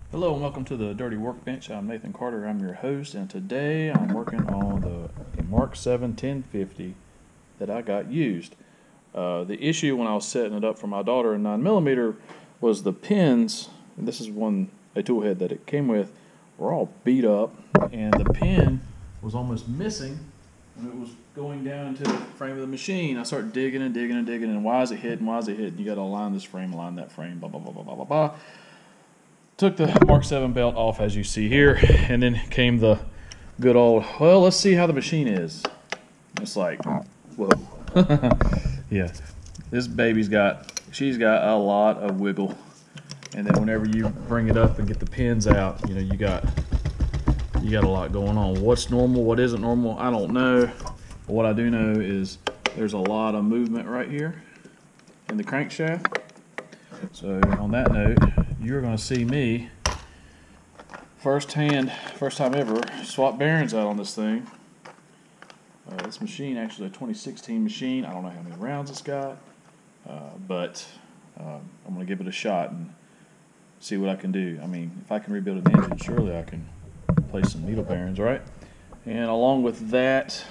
Hello and welcome to the Dirty Workbench. I'm Nathan Carter. I'm your host, and today I'm working on the Mark 7 1050 that I got used. The issue when I was setting it up for my daughter in 9mm was the pins, and this is a tool head that it came with, were all beat up, and the pin was almost missing when it was going down into the frame of the machine. I started digging and digging and digging, and why is it hidden? Why is it hidden? You got to align this frame, align that frame, blah, blah, blah, blah, blah, blah, blah. Took the Mark 7 belt off as you see here, and then came the good old, well, let's see how the machine is. It's like, whoa. Yeah, this baby's she's got a lot of wiggle. And then whenever you bring it up and get the pins out, you know, you got a lot going on. What's normal, what isn't normal, I don't know. But what I do know is there's a lot of movement right here in the crankshaft. So on that note, you're going to see me first time ever, swap bearings out on this thing. This machine actually a 2016 machine. I don't know how many rounds it's got, but I'm going to give it a shot and see what I can do. I mean, if I can rebuild an engine, surely I can place some needle bearings, right? And along with that,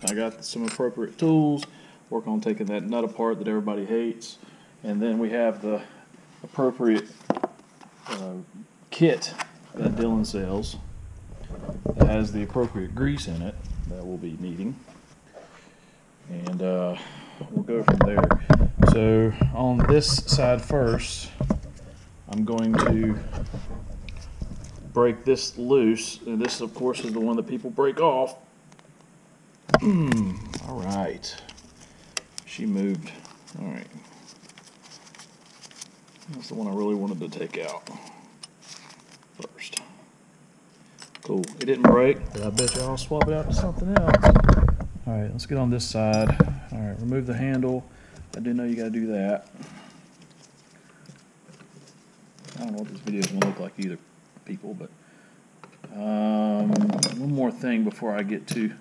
I got some appropriate tools, work on taking that nut apart that everybody hates. And then we have the appropriate kit that Dillon sells that has the appropriate grease in it that we'll be needing. And we'll go from there. So on this side first, I'm going to break this loose. And this, of course, is the one that people break off. All right. She moved. All right. That's the one I really wanted to take out first. Cool. It didn't break, but I bet you I'll swap it out to something else. Alright, let's get on this side. Alright, remove the handle. I do know you gotta do that. I don't know what this video is gonna look like either, people, but one more thing before I get too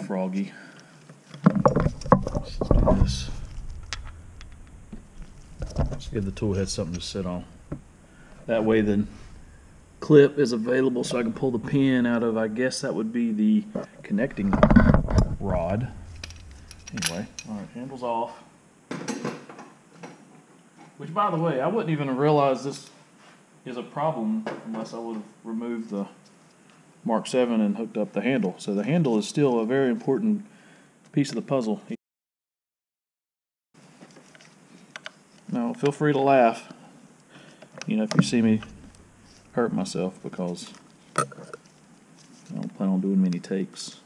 froggy. Let's do this. Let's give the tool head something to sit on. That way the clip is available so I can pull the pin out of, I guess that would be the connecting rod. Anyway, alright, handle's off. Which, by the way, I wouldn't even have realized this is a problem unless I would have removed the Mark 7 and hooked up the handle. So the handle is still a very important piece of the puzzle. Now, feel free to laugh, you know, if you see me hurt myself, because I don't plan on doing many takes.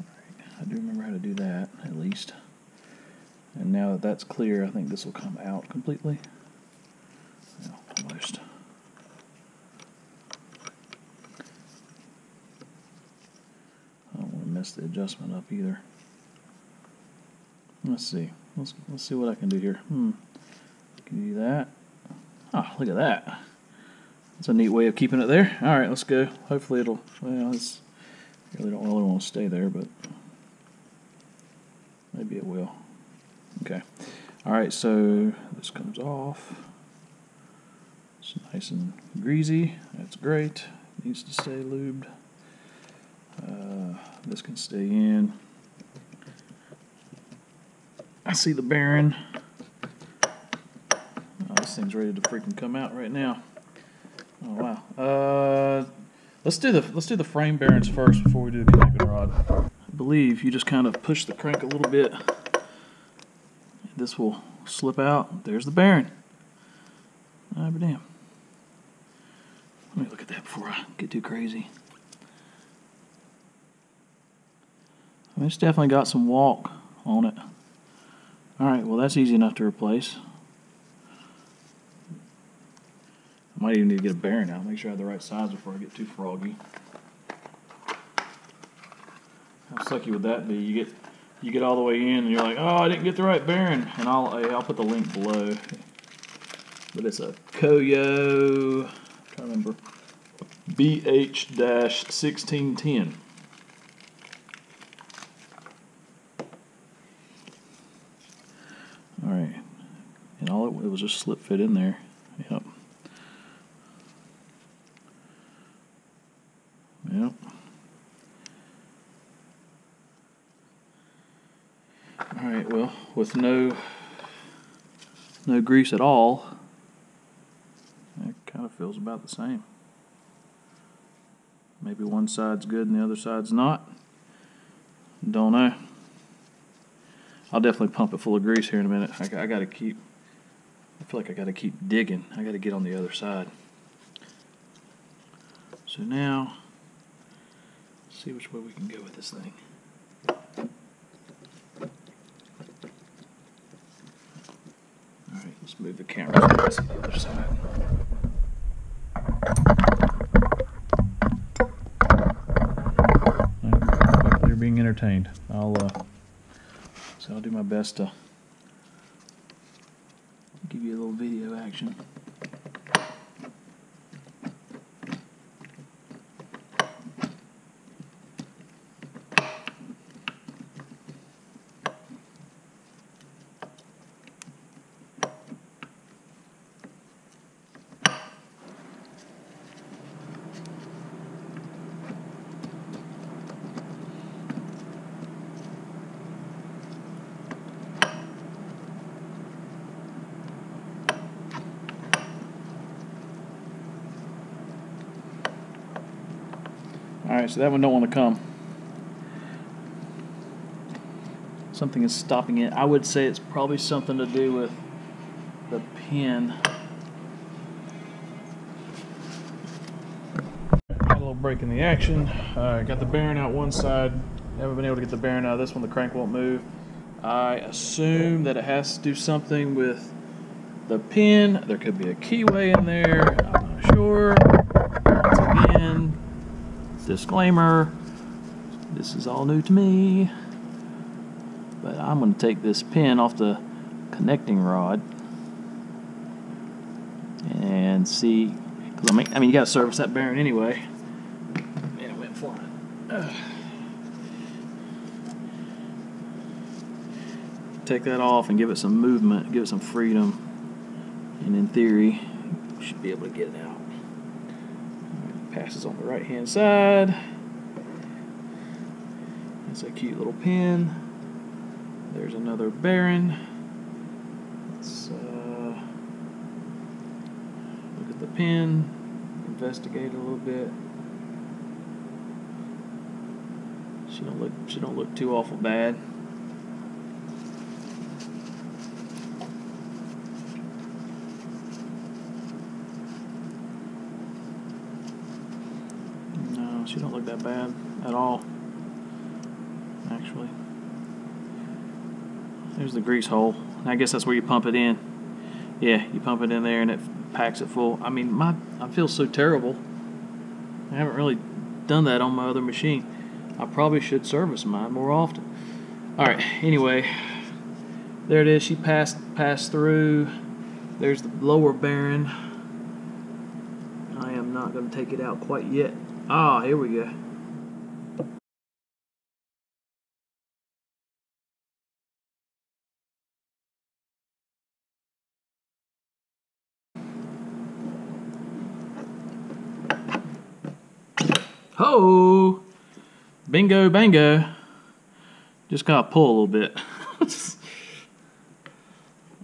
Alright, I do remember how to do that, at least. And now that that's clear, I think this will come out completely. Yeah, almost. Mess the adjustment up either. Let's see. Let's see what I can do here. Can do that. Ah, look at that. That's a neat way of keeping it there. All right, let's go. Hopefully it'll. Well, it's really don't really want to stay there, but maybe it will. Okay. All right. So this comes off. It's nice and greasy. That's great. Needs to stay lubed. This can stay in. I see the bearing. Oh, this thing's ready to freaking come out right now. Oh wow. Let's do the frame bearings first before we do the connecting rod. I believe you just kind of push the crank a little bit. This will slip out. There's the bearing. Ah, but damn. Let me look at that before I get too crazy. It's definitely got some walk on it. Alright, well that's easy enough to replace. I might even need to get a bearing out, make sure I have the right size before I get too froggy. How sucky would that be? You get all the way in and you're like, oh, I didn't get the right bearing. And I'll put the link below. But it's a Koyo, I'm trying to remember, BH-1610. Alright, and all it was just slip fit in there. Yep. Yep. Alright, well, with no grease at all, it kind of feels about the same. Maybe one side's good and the other side's not. Don't know. I'll definitely pump it full of grease here in a minute. I gotta keep, I feel like I gotta keep digging. I gotta get on the other side. So now, let's see which way we can go with this thing. Alright, let's move the camera so I can see the other side. Hopefully you're being entertained. I'll do my best to give you a little video action. Alright, so that one don't want to come. Something is stopping it. I would say it's probably something to do with the pin. Got a little break in the action. Got the bearing out one side. Haven't been able to get the bearing out of this one. The crank won't move. I assume that it has to do something with the pin. There could be a keyway in there. I'm not sure. Once again, disclaimer, this is all new to me, but I'm going to take this pin off the connecting rod and see, because I mean you got to service that bearing anyway. Man, it went flying. Take that off and give it some movement, give it some freedom, and in theory you should be able to get it out. Passes on the right hand side. That's a cute little pin. There's another bearing. Let's look at the pin, investigate a little bit. She don't look too awful bad. She don't look that bad at all, actually. There's the grease hole. I guess that's where you pump it in. Yeah, you pump it in there and it packs it full. I mean, I feel so terrible. I haven't really done that on my other machine. I probably should service mine more often. Alright, anyway, there it is. She passed through. There's the lower bearing. I am not going to take it out quite yet. Ah, here we go. Ho! Bingo, bango. Just gotta pull a little bit.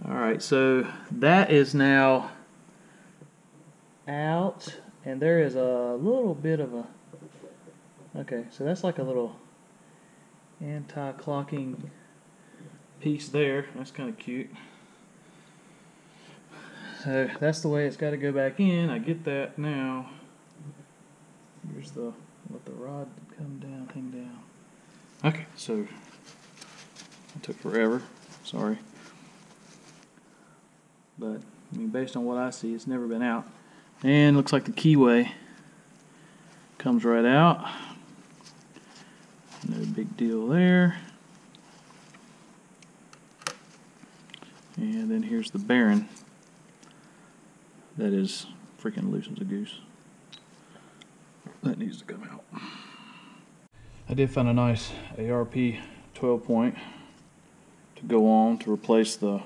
Alright, so that is now out. And there is a little bit of a, okay, so that's like a little anti-clocking piece there. That's kind of cute. So that's the way it's got to go back in. I get that now. Here's the, let the rod come down, hang down. Okay, so it took forever. Sorry. But, I mean, based on what I see, it's never been out. And looks like the keyway comes right out. No big deal there. And then here's the bearing. That is freaking loose as a goose. That needs to come out. I did find a nice ARP 12 point to go on to replace the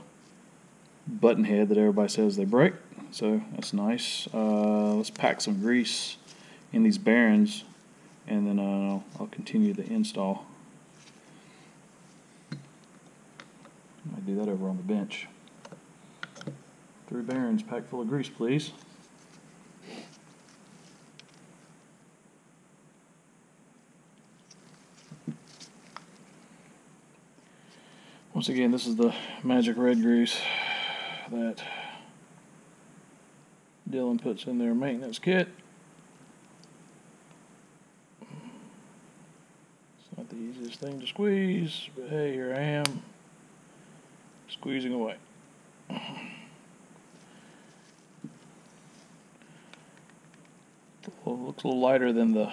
button head that everybody says they break. So that's nice. Let's pack some grease in these bearings, and then I'll continue the install. I might do that over on the bench. 3 bearings packed full of grease, please. Once again, this is the magic red grease that Dillon puts in their maintenance kit. It's not the easiest thing to squeeze, but hey, here I am, squeezing away. Well, it looks a little lighter than the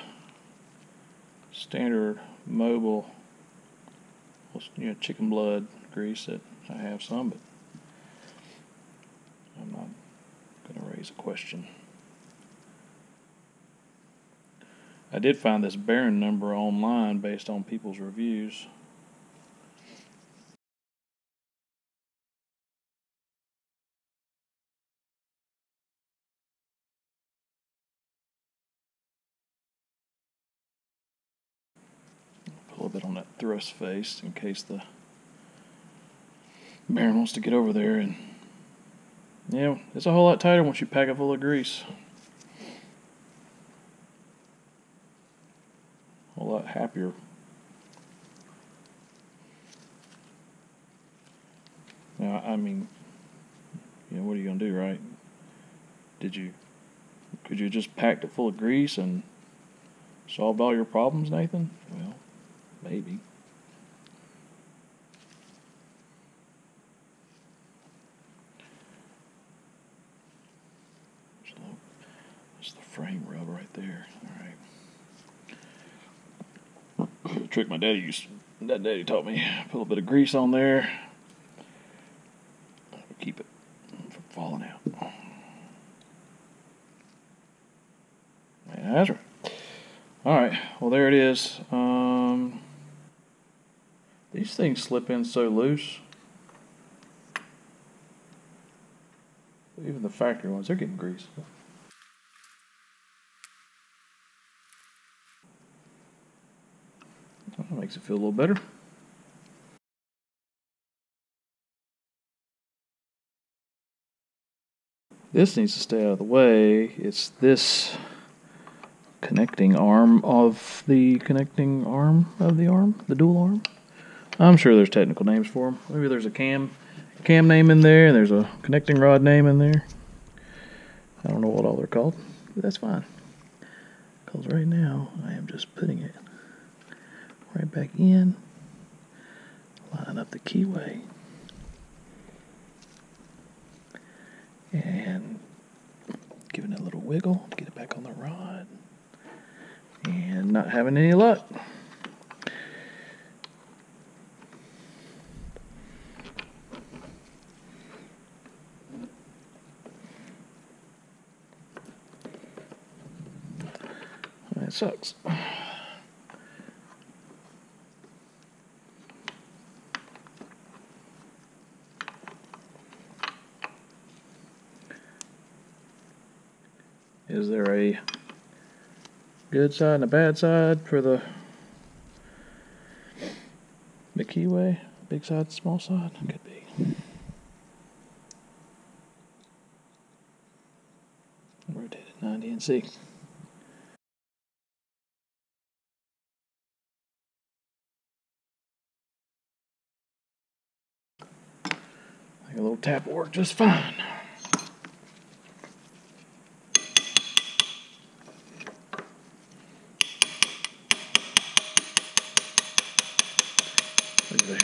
standard mobile, chicken blood grease that I have some, but I'm not going to raise a question. I did find this bearing number online based on people's reviews. Put a little bit on that thrust face in case the bearing wants to get over there, and it's a whole lot tighter once you pack it full of grease. A whole lot happier. Now, I mean, what are you gonna do, right? Could you just packed it full of grease and solved all your problems, Nathan? Well, maybe. That's the frame rub right there. All right. The trick my daddy taught me. Put a little bit of grease on there. Keep it from falling out. Yeah, that's right. All right. Well, there it is. These things slip in so loose. Even the factory ones, they're getting grease. That makes it feel a little better. This needs to stay out of the way. It's this connecting arm of the the dual arm. I'm sure there's technical names for them. Maybe there's a cam name in there, and there's a connecting rod name in there. I don't know what all they're called, but that's fine. Because right now, I am just putting it right back in, lining up the keyway, and giving it a little wiggle to get it back on the rod, and not having any luck. That sucks. Is there a good side and a bad side for the keyway? Big side, small side? Could be. Rotated 90 NC. I think a little tap will work just fine. Look there.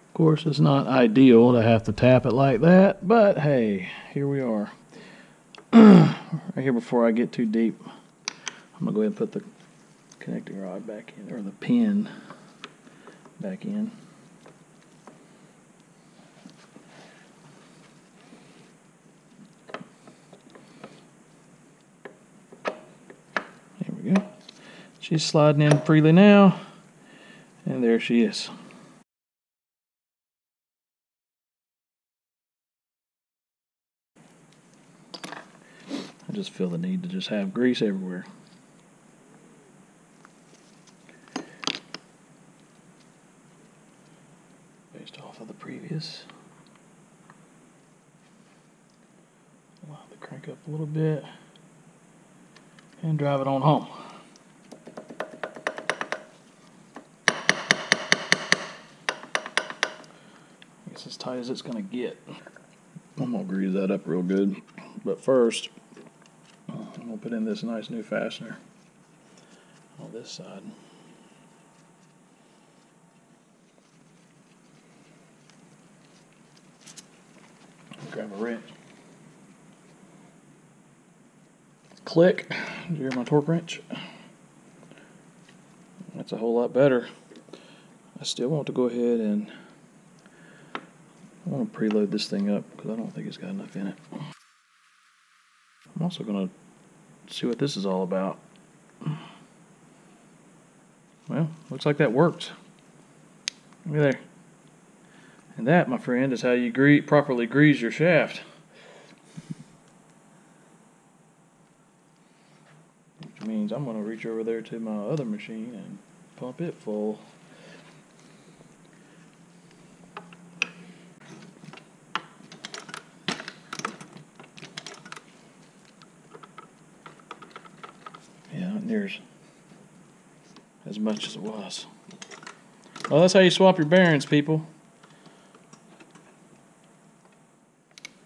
Of course, it's not ideal to have to tap it like that, but hey, here we are. Right here, before I get too deep, I'm going to go ahead and put the connecting rod back in, or the pin back in. She's sliding in freely now, and there she is. I just feel the need to just have grease everywhere. Based off of the previous. Allow it to crank up a little bit and drive it on home. It's as tight as it's going to get. I'm going to grease that up real good. But first, I'm going to put in this nice new fastener on this side. Grab a wrench. Click. Did you hear my torque wrench? That's a whole lot better. I still want to go ahead and I want to preload this thing up because I don't think it's got enough in it. I'm also going to see what this is all about. Well, looks like that works. Look at there. And that, my friend, is how you properly grease your shaft. Which means I'm going to reach over there to my other machine and pump it full. Yeah, not near as much as it was. Well, that's how you swap your bearings, people.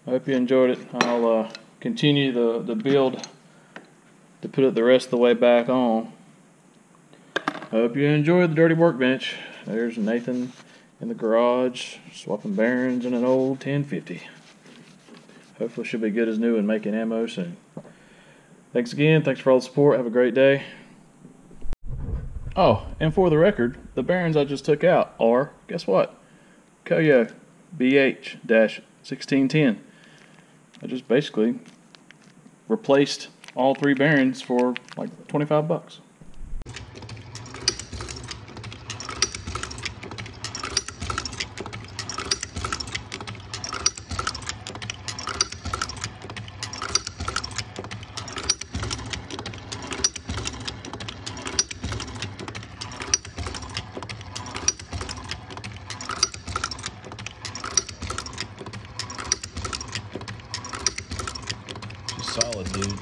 I hope you enjoyed it. I'll continue the build to put it the rest of the way back on. I hope you enjoyed the dirty workbench. There's Nathan in the garage swapping bearings in an old 1050. Hopefully she'll be good as new and making ammo soon. Thanks again. Thanks for all the support. Have a great day. Oh, and for the record, the bearings I just took out are, guess what? Koyo BH-1610. I just basically replaced all 3 bearings for like 25 bucks. Solid, dude.